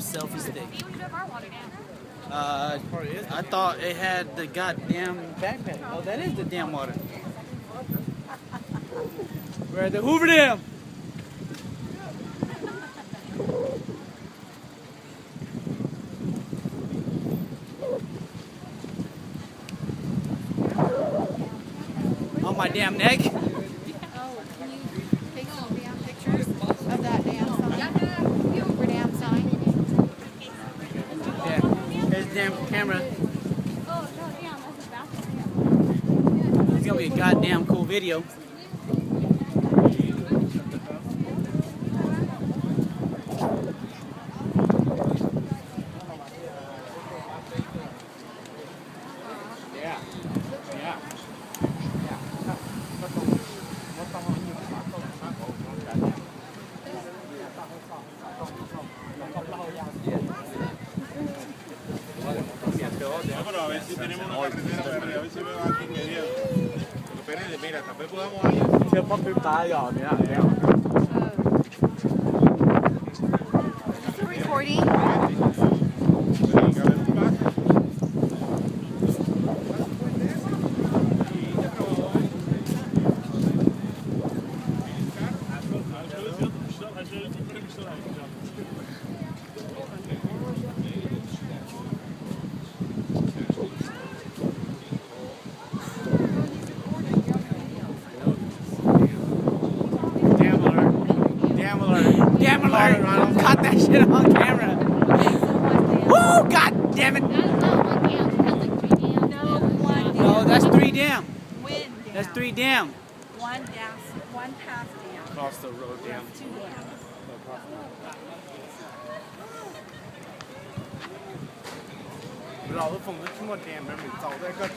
selfie stick. I thought it had the goddamn backpack. Oh, that is the damn water. We're at the Hoover Dam. On my damn neck. Oh, can you take some damn pictures of that damn sign? Hoover Dam sign. Yeah, there's the damn camera. Oh, no, damn, that's a bathroom. It's gonna be a goddamn cool video. Yeah. Yeah. Pero a ver si tenemos una carretera verde, a ver si veo aquí inmediato. Espérenle, mira, tal vez podamos ir. 車北邊擺咗，你睇下。Is it recording? Tiene que haber un paso. Damn alert! Caught that shit on camera. Woo! God damn it! No, that's 3 dam. Wind dam. That's 3 dam. One dam, one half dam. Across the road dam. 2 dams. But all the phone, look at what damn memory. It's all that good.